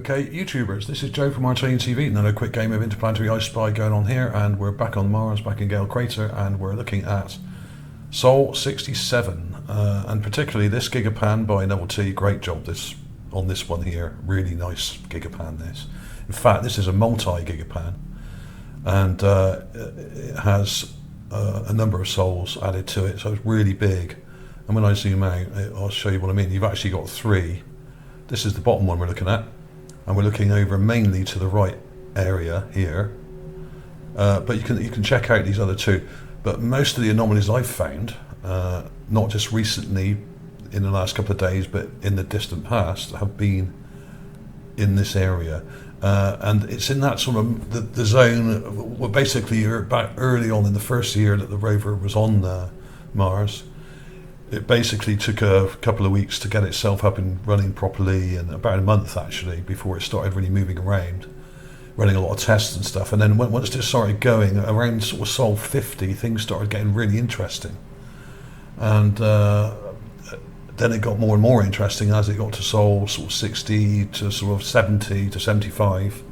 Okay, YouTubers, this is Joe from ArtAlienTV. Another quick game of interplanetary I Spy going on here, and we're back on Mars, back in Gale Crater, and we're looking at Sol 67, and particularly this gigapan by Novel T. Great job on this one here. Really nice gigapan this. In fact, this is a multi-gigapan, and it has a number of sols added to it, so it's really big. And when I zoom out, I'll show you what I mean. You've actually got three. This is the bottom one we're looking at, and we're looking over mainly to the right area here. But you can check out these other two. But most of the anomalies I've found, not just recently in the last couple of days, but in the distant past, have been in this area. And it's in that sort of the zone where basically you're back early on in the first year that the rover was on Mars. It basically took a couple of weeks to get itself up and running properly, and about a month actually before it started really moving around, running a lot of tests and stuff. And then once it started going around sort of Sol 50, things started getting really interesting. And then it got more and more interesting as it got to Sol sort of 60 to sort of 70 to 75,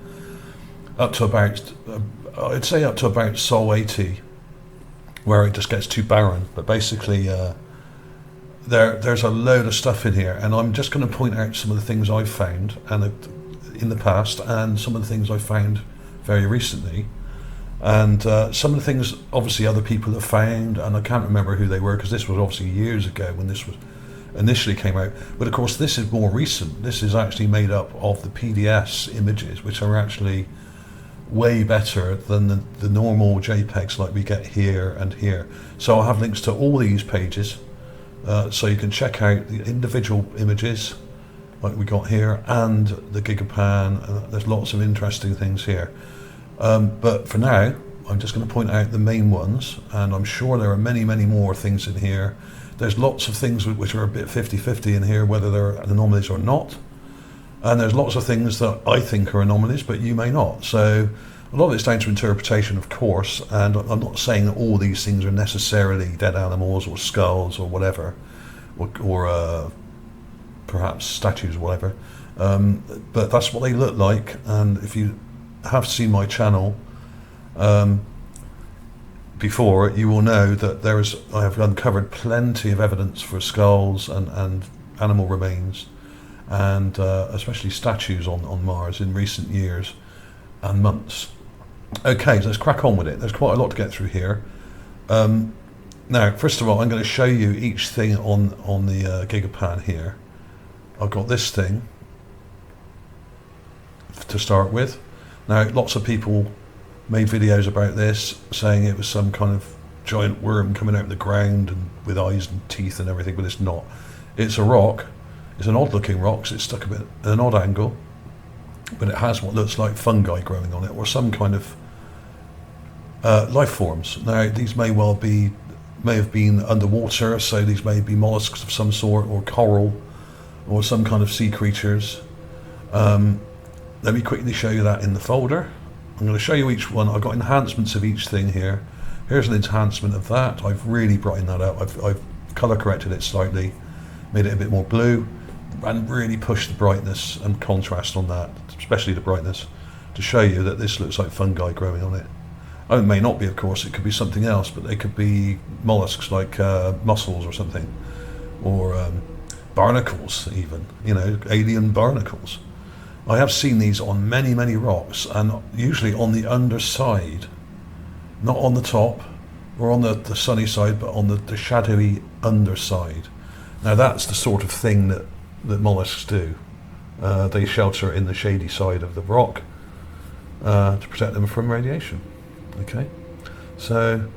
up to about, I'd say up to about Sol 80, where it just gets too barren. But basically, there's a load of stuff in here, and I'm just going to point out some of the things I've found and in the past, and some of the things I found very recently, and some of the things obviously other people have found, and I can't remember who they were because this was obviously years ago when this was initially came out. But of course this is more recent. This is actually made up of the PDS images, which are actually way better than the normal JPEGs like we get here and here. So I'll have links to all these pages, so you can check out the individual images like we got here and the gigapan. There's lots of interesting things here, but for now I'm just going to point out the main ones, and I'm sure there are many more things in here. There's lots of things which are a bit 50-50 in here, whether they're anomalies or not, and there's lots of things that I think are anomalies but you may not. So a lot of it's down to interpretation, of course, and I'm not saying that all these things are necessarily dead animals or skulls or whatever, or perhaps statues or whatever, but that's what they look like. And if you have seen my channel before, you will know that I have uncovered plenty of evidence for skulls and animal remains, and especially statues on Mars in recent years and months. Okay, so let's crack on with it. There's quite a lot to get through here. Now, first of all, I'm going to show you each thing on the gigapan here. I've got this thing to start with. Now, lots of people made videos about this, saying it was some kind of giant worm coming out of the ground and with eyes and teeth and everything, but it's not. It's a rock. It's an odd-looking rock, so it's stuck a bit at an odd angle, but it has what looks like fungi growing on it, or some kind of life forms. Now, these may have been underwater, so these may be mollusks of some sort, or coral, or some kind of sea creatures. Let me quickly show you that in the folder. I'm going to show you each one. I've got enhancements of each thing here. Here's an enhancement of that. I've really brightened that up. I've color corrected it slightly, made it a bit more blue, and really pushed the brightness and contrast on that, especially the brightness, to show you that this looks like fungi growing on it. Oh, it may not be, of course. It could be something else, but they could be mollusks like mussels or something, or barnacles even, alien barnacles. I have seen these on many rocks, and usually on the underside, not on the top or on the sunny side, but on the shadowy underside. Now that's the sort of thing that mollusks do. They shelter in the shady side of the rock to protect them from radiation. Okay, so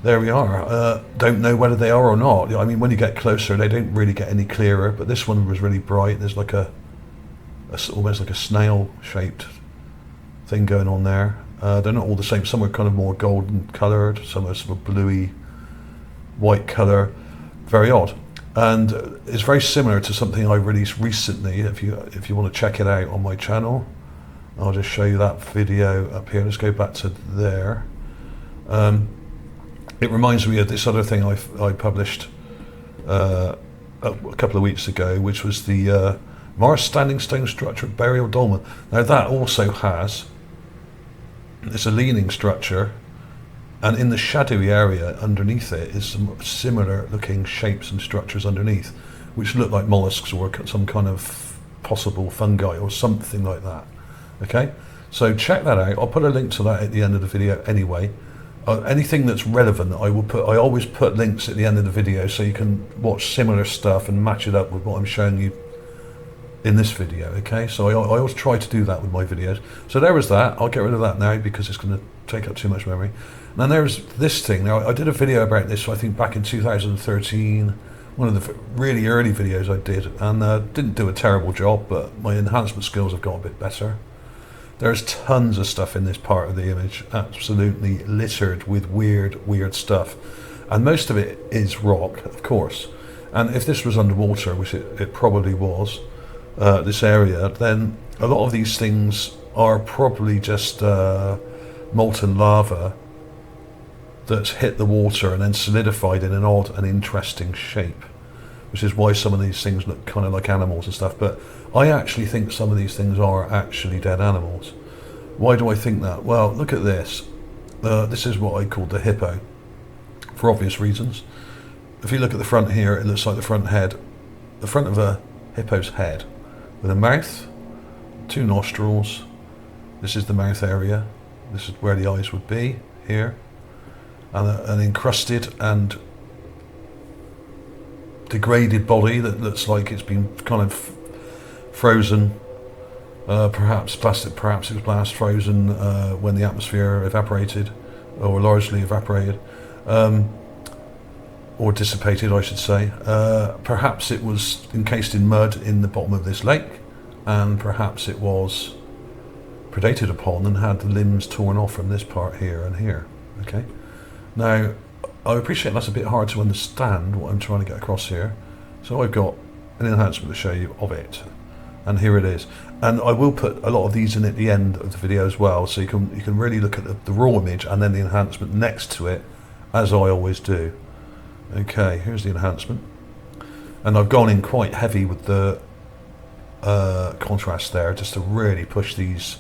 there we are. Don't know whether they are or not. I mean, when you get closer, they don't really get any clearer, but this one was really bright. There's like almost like a snail-shaped thing going on there. They're not all the same. Some are kind of more golden coloured, some are sort of bluey white colour. Very odd. And it's very similar to something I released recently. If you want to check it out on my channel, I'll just show you that video up here. Let's go back to there. It reminds me of this other thing I published a couple of weeks ago, which was the Mars standing stone structure at burial dolmen. Now that also has, it's a leaning structure, and in the shadowy area underneath it is some similar looking shapes and structures underneath, which look like mollusks or some kind of possible fungi or something like that. Okay, so check that out. I'll put a link to that at the end of the video anyway. Anything that's relevant, I always put links at the end of the video so you can watch similar stuff and match it up with what I'm showing you in this video. Okay, so I always try to do that with my videos. So there was that. I'll get rid of that now because it's going to take up too much memory. And then there's this thing. Now I did a video about this, I think back in 2013, one of the really early videos I did, and didn't do a terrible job, but my enhancement skills have got a bit better. There's tons of stuff in this part of the image, absolutely littered with weird stuff. And most of it is rock, of course. And if this was underwater, which it probably was, this area, then a lot of these things are probably just molten lava that's hit the water and then solidified in an odd and interesting shape, which is why some of these things look kind of like animals and stuff. But I actually think some of these things are actually dead animals. Why do I think that? Well, look at this. This is what I call the hippo, for obvious reasons. If you look at the front here, it looks like the front of a hippo's head, with a mouth, two nostrils. This is the mouth area. This is where the eyes would be, here. And an encrusted and degraded body that looks like it's been kind of frozen, perhaps plastic, perhaps it was blast frozen when the atmosphere evaporated, or largely evaporated, or dissipated, I should say. Perhaps it was encased in mud in the bottom of this lake, and perhaps it was predated upon and had the limbs torn off from this part here and here. Okay. Now, I appreciate that's a bit hard to understand what I'm trying to get across here. So I've got an enhancement to show you of it. And here it is. And I will put a lot of these in at the end of the video as well, so you can really look at the raw image and then the enhancement next to it, as I always do. Okay, here's the enhancement. And I've gone in quite heavy with the contrast there, just to really push these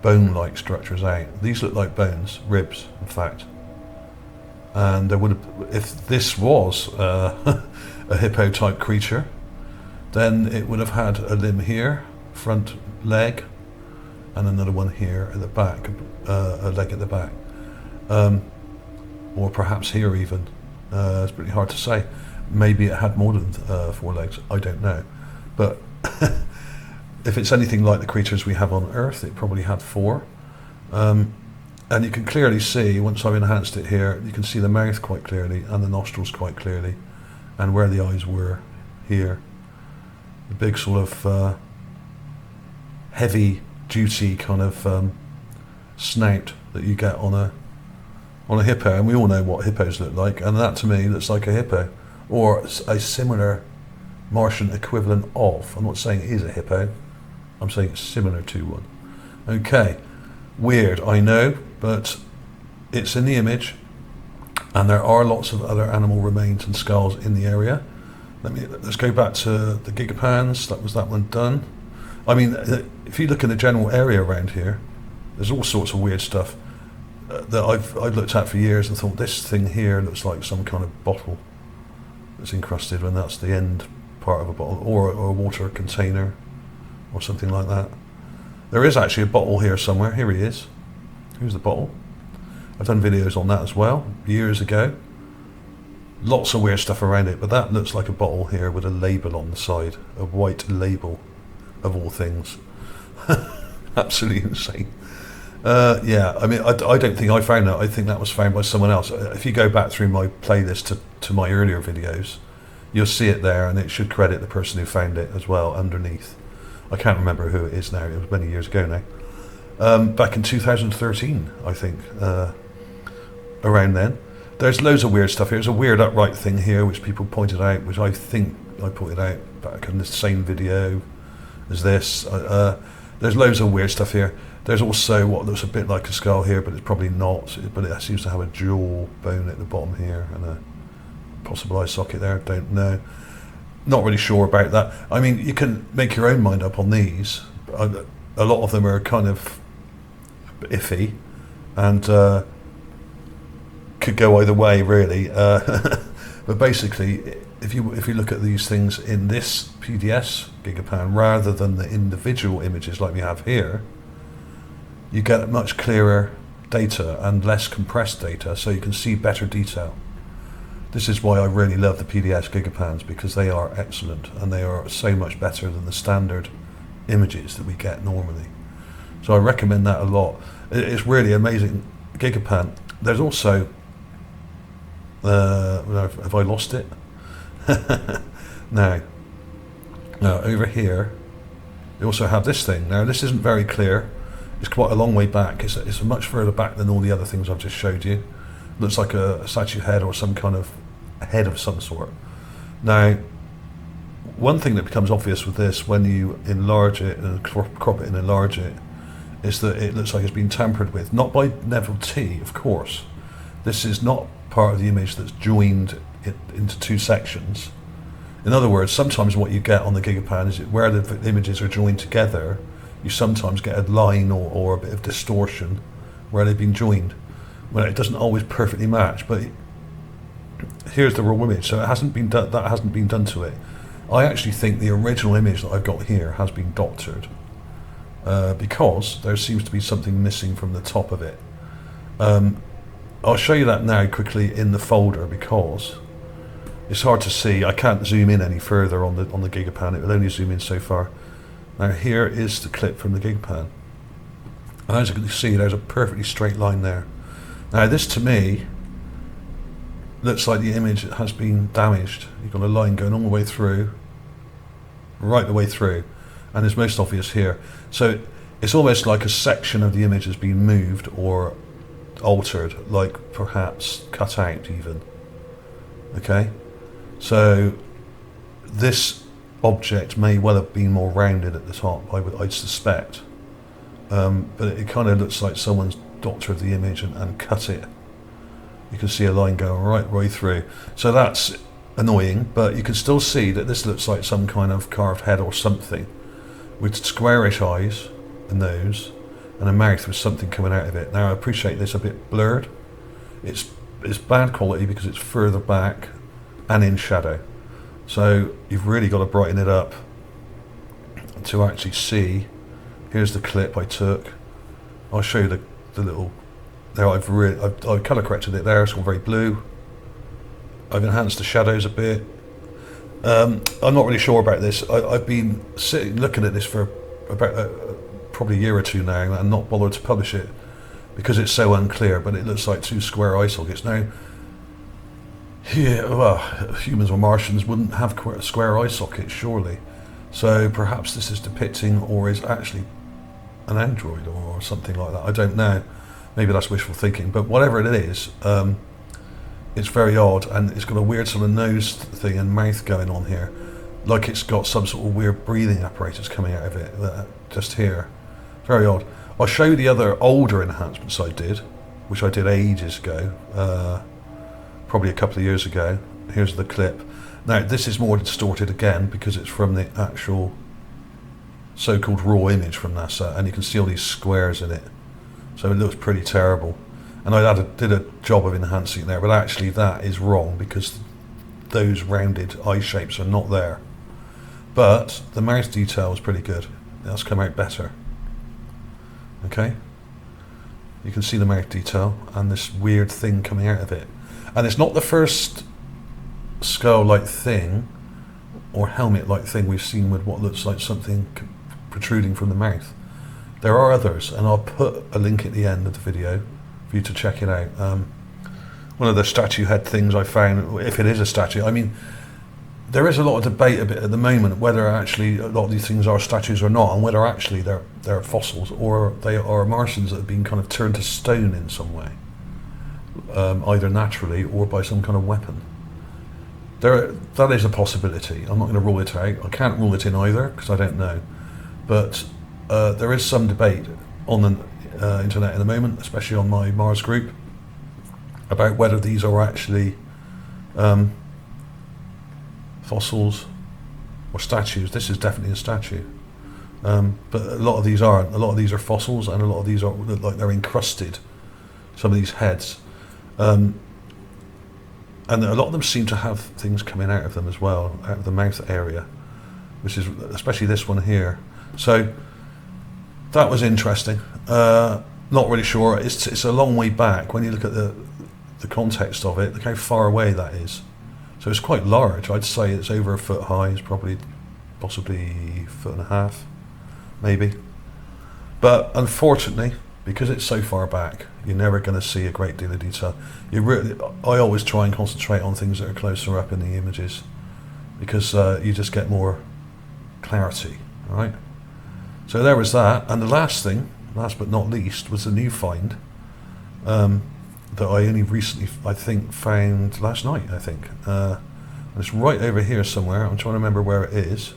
bone-like structures out. These look like bones, ribs, in fact. And there would have, if this was a hippo-type creature, then it would have had a limb here, front leg, and another one here at the back, a leg at the back, or perhaps here even. It's pretty hard to say. Maybe it had more than 4 legs. I don't know, but if it's anything like the creatures we have on Earth, it probably had 4. And you can clearly see, once I've enhanced it here, you can see the mouth quite clearly and the nostrils quite clearly, and where the eyes were here. The big sort of heavy duty kind of snout that you get on a hippo, and we all know what hippos look like, and that to me looks like a hippo, or a similar Martian equivalent of. I'm not saying it is a hippo, I'm saying it's similar to one. Okay, weird, I know, but it's in the image, and there are lots of other animal remains and skulls in the area. Let's go back to the gigapans. That was that one done. I mean, if you look in the general area around here, there's all sorts of weird stuff that I've looked at for years and thought, this thing here looks like some kind of bottle that's encrusted, when that's the end part of a bottle, or a water container or something like that. There is actually a bottle here somewhere. Here he is. Here's the bottle. I've done videos on that as well, years ago. Lots of weird stuff around it, but that looks like a bottle here with a label on the side, a white label, of all things. Absolutely insane. Yeah, I mean, I don't think I found that. I think that was found by someone else. If you go back through my playlist to my earlier videos, you'll see it there, and it should credit the person who found it as well underneath. I can't remember who it is now. It was many years ago now. Back in 2013, I think, around then. There's loads of weird stuff here. There's a weird upright thing here, which people pointed out, which I think I pointed out back in the same video as this. There's loads of weird stuff here. There's also what looks a bit like a skull here, but it's probably not. But it seems to have a jaw bone at the bottom here and a possible eye socket there. Don't know. not really sure about that. I mean, you can make your own mind up on these. A lot of them are kind of iffy, and could go either way, really. But basically, if you look at these things in this PDS gigapan rather than the individual images like we have here, you get much clearer data and less compressed data, so you can see better detail. This is why I really love the PDS gigapans, because they are excellent and they are so much better than the standard images that we get normally. So I recommend that a lot. It's really amazing gigapan. There's also have I lost it? Now over here they also have this thing. Now this isn't very clear. It's quite a long way back. It's much further back than all the other things I've just showed you. Looks like a statue head or some kind of head of some sort. Now, one thing that becomes obvious with this when you enlarge it and crop it and enlarge it is that it looks like it's been tampered with. Not by Neville T, of course. This is not part of the image that's joined into two sections. In other words, sometimes what you get on the gigapan is where the images are joined together, you sometimes get a line or a bit of distortion where they've been joined. Well, it doesn't always perfectly match, but here's the raw image, so it hasn't been done. That hasn't been done to it. I actually think the original image that I've got here has been doctored because there seems to be something missing from the top of it. I'll show you that now quickly in the folder because it's hard to see. I can't zoom in any further on the gigapan. It will only zoom in so far. Now here is the clip from the gigapan, and as you can see, there's a perfectly straight line there. Now this to me looks like the image has been damaged. You've got a line going all the way through, right the way through, and it's most obvious here. So it's almost like a section of the image has been moved or altered, like perhaps cut out even. Okay, so this object may well have been more rounded at the top, I'd suspect, but it kind of looks like someone's doctored the image and cut it. You can see a line going right way through, so that's annoying, but you can still see that this looks like some kind of carved head or something with squarish eyes, a nose and a mouth with something coming out of it. Now I appreciate this a bit blurred. It's bad quality because it's further back and in shadow, so you've really got to brighten it up to actually see. Here's the clip I took. I'll show you the little. There, I've colour corrected it there. It's all very blue. I've enhanced the shadows a bit. I'm not really sure about this. I've been sitting looking at this for about probably a year or two now, and not bothered to publish it because it's so unclear. But it looks like two square eye sockets now. Yeah, well, humans or Martians wouldn't have square eye sockets, surely. So perhaps this is depicting, or is actually an android or something like that. I don't know. Maybe that's wishful thinking, but whatever it is, it's very odd, and it's got a weird sort of nose thing and mouth going on here, like it's got some sort of weird breathing apparatus coming out of it, just here. Very odd. I'll show you the other older enhancements I did, which I did ages ago, probably a couple of years ago. Here's the clip. Now this is more distorted again because it's from the actual so-called raw image from NASA, and you can see all these squares in it, so it looks pretty terrible. And I did a job of enhancing it there, but actually that is wrong because those rounded eye shapes are not there. But the mouth detail is pretty good. That's come out better. Okay, you can see the mouth detail and this weird thing coming out of it, and it's not the first skull-like thing or helmet-like thing we've seen with what looks like something protruding from the mouth. There are others, and I'll put a link at the end of the video for you to check it out. One of the statue head things I found, if it is a statue, I mean, there is a lot of debate a bit at the moment whether actually a lot of these things are statues or not, and whether actually they're fossils or they are Martians that have been kind of turned to stone in some way, either naturally or by some kind of weapon. That is a possibility. I'm not going to rule it out. I can't rule it in either because I don't know. But there is some debate on the internet at the moment, especially on my Mars group, about whether these are actually fossils or statues. This is definitely a statue. But a lot of these aren't. A lot of these are fossils, and a lot of these are look like they're encrusted. Some of these heads. And a lot of them seem to have things coming out of them as well, out of the mouth area, which is especially this one here. So that was interesting. Not really sure. It's a long way back when you look at the context of it. Look how far away that is. So it's quite large. I'd say it's over a foot high. It's probably, possibly 1.5 feet, maybe. But unfortunately, because it's so far back, you're never going to see a great deal of detail. I always try and concentrate on things that are closer up in the images, because you just get more clarity, all right? So there was that, and the last thing, last but not least, was the new find that I only recently, I think, found last night, I think. And it's right over here somewhere. I'm trying to remember where it is.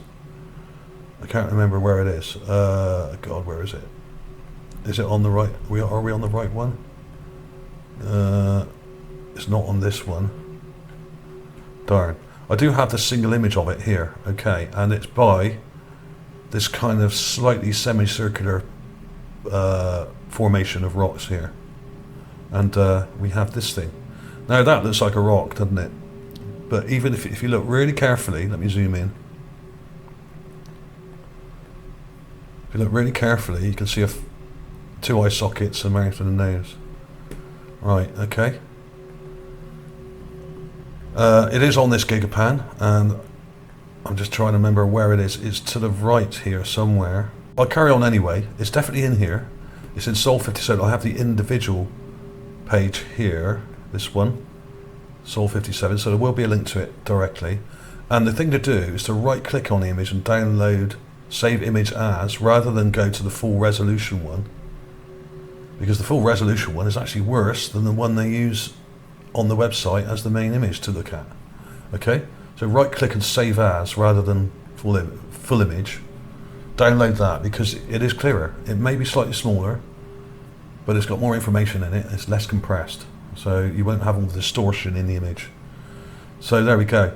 I can't remember where it is. God, where is it? Is it on the right? Are we on the right one? It's not on this one. Darn. I do have the single image of it here, okay, and it's by this kind of slightly semicircular formation of rocks here. And we have this thing. Now that looks like a rock, doesn't it? But even if you look really carefully, let me zoom in. If you look really carefully, you can see two eye sockets, a mouth and a nose. Right, okay. It is on this gigapan, and I'm just trying to remember where it is. It's to the right here somewhere. I'll carry on anyway. It's definitely in here. It's in Sol 57. I have the individual page here, this one, Sol 57, so there will be a link to it directly. And the thing to do is to right click on the image and download save image as, rather than go to the full resolution one, because the full resolution one is actually worse than the one they use on the website as the main image to look at. Okay, so right click and save as rather than full image. Download that, because it is clearer. It may be slightly smaller, but it's got more information in it. It's less compressed, so you won't have all the distortion in the image. So there we go.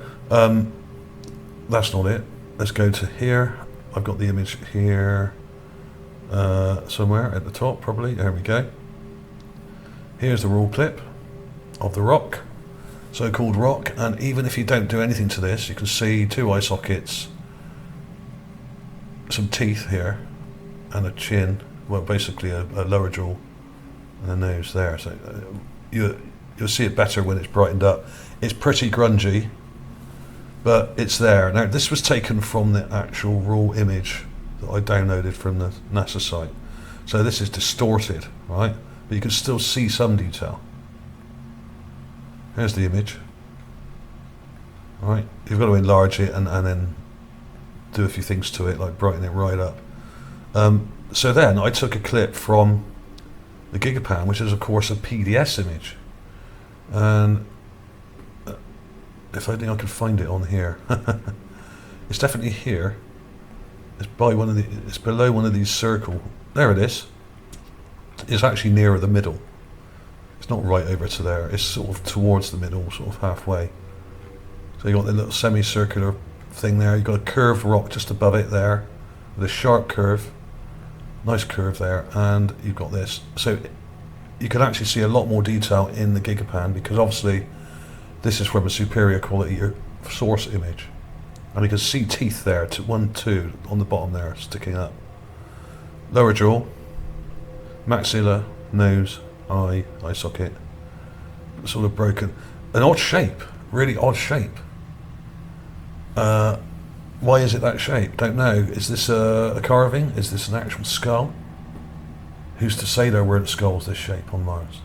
That's not it. Let's go to here. I've got the image here somewhere at the top, probably. There we go. Here's the raw clip of the rock, so-called rock, and even if you don't do anything to this, you can see two eye sockets, some teeth here, and a chin, well, basically a lower jaw and a nose there. So you'll see it better when it's brightened up. It's pretty grungy, but it's there. Now this was taken from the actual raw image that I downloaded from the NASA site, so this is distorted, right? But you can still see some detail. Here's the image. Right, you've got to enlarge it and then do a few things to it, like brighten it right up. So then I took a clip from the Gigapan, which is of course a PDS image, and if I think I can find it on here, it's definitely here. It's by one of the. It's below one of these circle. There it is. It's actually nearer the middle. It's not right over to there. It's sort of towards the middle, sort of halfway. So you got the little semicircular thing there. You've got a curved rock just above it there, with a sharp curve, nice curve there, and you've got this. So you can actually see a lot more detail in the Gigapan, because obviously this is from a superior quality source image, and you can see teeth there, to 1, 2 on the bottom there, sticking up. Lower jaw, maxilla, nose, eye socket, sort of broken. An odd shape, really odd shape. Why is it that shape? Don't know. Is this a carving? Is this an actual skull? Who's to say there weren't skulls this shape on Mars?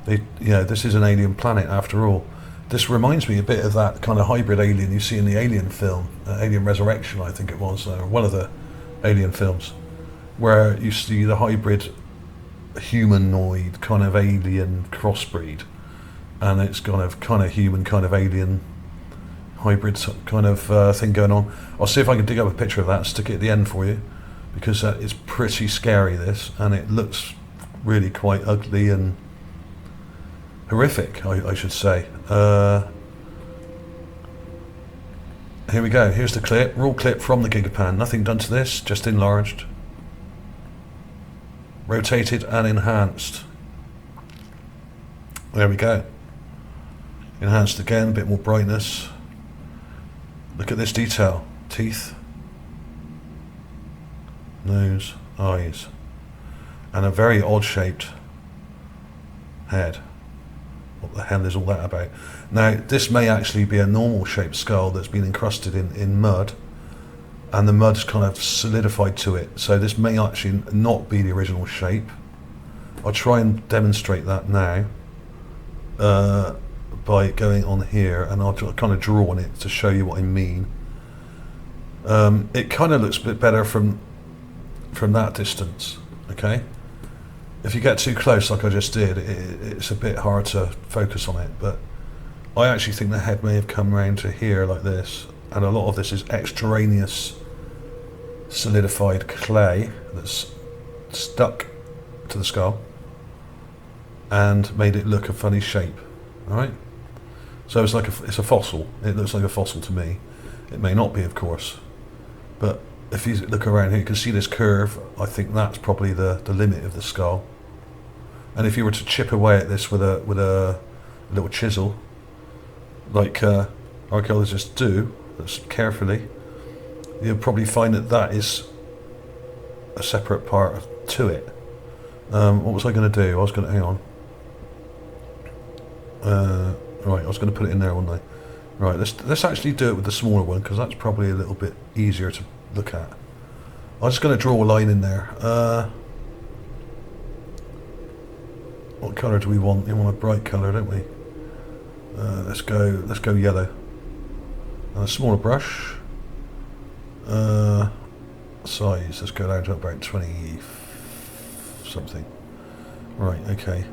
This is an alien planet after all. This reminds me a bit of that kind of hybrid alien you see in the Alien film, Alien Resurrection, I think it was, one of the Alien films, where you see the hybrid humanoid kind of alien crossbreed, and it's kind of human, kind of alien hybrid kind of thing going on. I'll see if I can dig up a picture of that and stick it at the end for you, because it's pretty scary, this, and it looks really quite ugly and horrific, I should say. here we go. Here's the clip, raw clip from the Gigapan. Nothing done to this, just enlarged, rotated and enhanced. There we go. Enhanced again, a bit more brightness. Look at this detail. Teeth, nose, eyes, and a very odd shaped head. What the hell is all that about? Now, this may actually be a normal shaped skull that's been encrusted in mud, and the mud's kind of solidified to it. So this may actually not be the original shape. I'll try and demonstrate that now by going on here, and I'll kind of draw on it to show you what I mean. It kind of looks a bit better from that distance, okay? If you get too close like I just did, it's a bit hard to focus on it, but I actually think the head may have come round to here like this, and a lot of this is extraneous solidified clay that's stuck to the skull and made it look a funny shape. Alright? So it's like it's a fossil. It looks like a fossil to me. It may not be, of course, but if you look around here, you can see this curve. I think that's probably the limit of the skull. And if you were to chip away at this with a little chisel, like archaeologists do, that's carefully, you'll probably find that that is a separate part to it. What was I going to do? I was going to, hang on. Right, I was going to put it in there, wasn't I? Right, let's actually do it with the smaller one, because that's probably a little bit easier to look at. I'm just going to draw a line in there. What colour do we want? We want a bright colour, don't we? Let's go yellow. A smaller brush. Size, let's go down to about 20 something. Right, okay.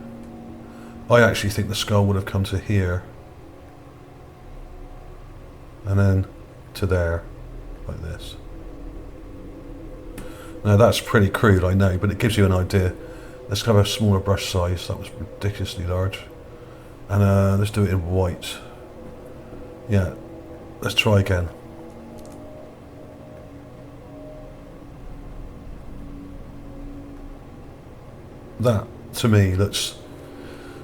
I actually think the skull would have come to here and then to there, like this. Now that's pretty crude, I know, but it gives you an idea. Let's have a smaller brush size. That was ridiculously large. And let's do it in white. Yeah, let's try again. That, to me, looks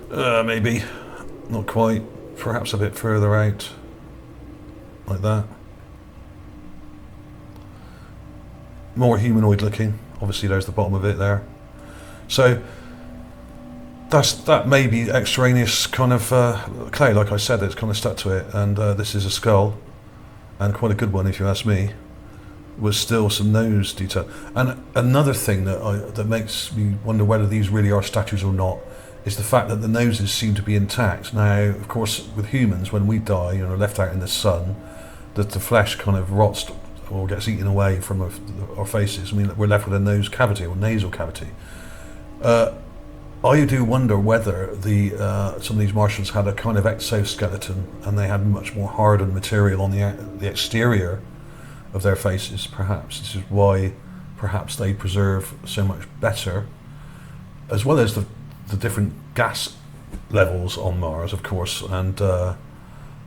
maybe not quite, perhaps a bit further out, like that. More humanoid looking. Obviously there's the bottom of it there. So that may be extraneous kind of clay. Like I said, it's kind of stuck to it, and this is a skull, and quite a good one if you ask me. Was still some nose detail. And another thing that makes me wonder whether these really are statues or not is the fact that the noses seem to be intact. Now, of course, with humans, when we die, you know, left out in the sun, that the flesh kind of rots or gets eaten away from our faces. I mean, we're left with a nose cavity or nasal cavity. I do wonder whether some of these Martians had a kind of exoskeleton, and they had much more hardened material on the exterior of their faces. Perhaps this is why perhaps they preserve so much better, as well as the different gas levels on Mars, of course, and the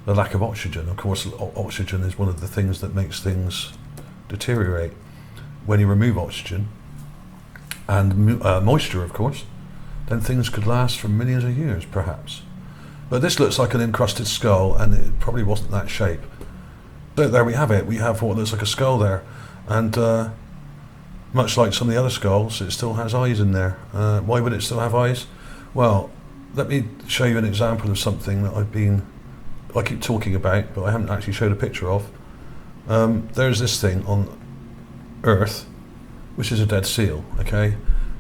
lack of oxygen. Of course, oxygen is one of the things that makes things deteriorate. When you remove oxygen and moisture, of course, then things could last for millions of years, perhaps. But this looks like an encrusted skull, and it probably wasn't that shape. So there we have it. We have what looks like a skull there, and much like some of the other skulls, it still has eyes in there. Why would it still have eyes? Well, let me show you an example of something that I keep talking about, but I haven't actually showed a picture of. There's this thing on Earth, which is a dead seal, okay?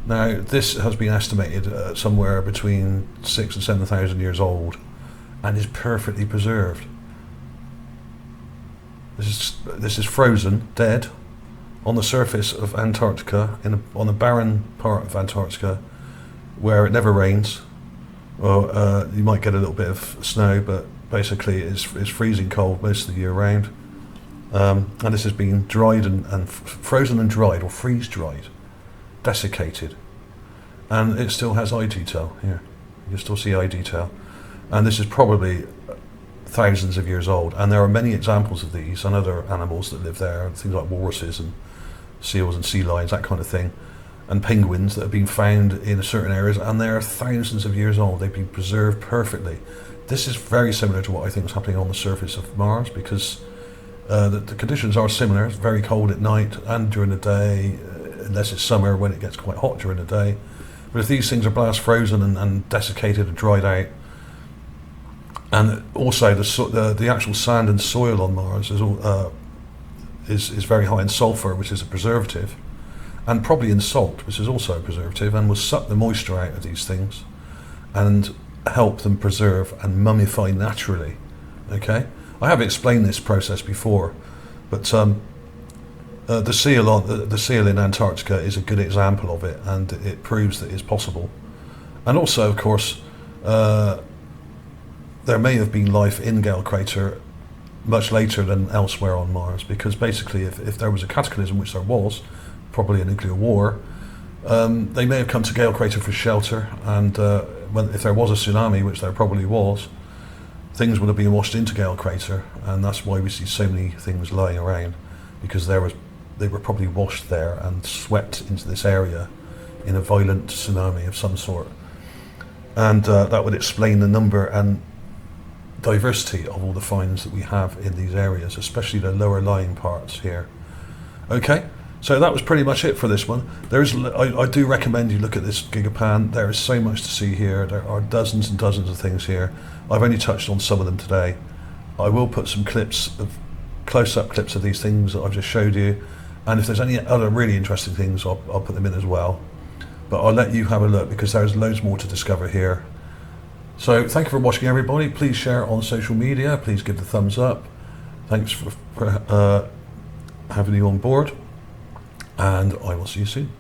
Now, this has been estimated somewhere between 6,000 and 7,000 years old, and is perfectly preserved. This is frozen, dead, on the surface of Antarctica, on a barren part of Antarctica, where it never rains. Well, you might get a little bit of snow, but basically it's freezing cold most of the year round. And this has been dried and frozen and dried, or freeze dried, desiccated, and it still has eye detail here. You can still see eye detail, and this is probably thousands of years old. And there are many examples of these and other animals that live there, things like walruses and seals and sea lions, that kind of thing, and penguins that have been found in certain areas, and they're thousands of years old. They've been preserved perfectly. This is very similar to what I think is happening on the surface of Mars, because the conditions are similar. It's very cold at night and during the day, unless it's summer when it gets quite hot during the day. But if these things are blast frozen and desiccated and dried out, and also the actual sand and soil on Mars is very high in sulphur, which is a preservative, and probably in salt, which is also a preservative, and will suck the moisture out of these things and help them preserve and mummify naturally. Okay, I have explained this process before, but the seal in Antarctica is a good example of it, and it proves that it's possible. And also, of course, there may have been life in Gale Crater much later than elsewhere on Mars, because basically if there was a cataclysm, which there was, probably a nuclear war, they may have come to Gale Crater for shelter, and if there was a tsunami, which there probably was, things would have been washed into Gale Crater, and that's why we see so many things lying around, because they were probably washed there and swept into this area in a violent tsunami of some sort. And that would explain the number and diversity of all the finds that we have in these areas, especially the lower lying parts here. Okay, so that was pretty much it for this one. I do recommend you look at this gigapan. There is so much to see here. There are dozens and dozens of things here. I've only touched on some of them today. I will put some close-up clips of these things that I've just showed you, and if there's any other really interesting things, I'll put them in as well. But I'll let you have a look, because there's loads more to discover here. So thank you for watching, everybody. Please share on social media. Please give the thumbs up. Thanks for having you on board, and I will see you soon.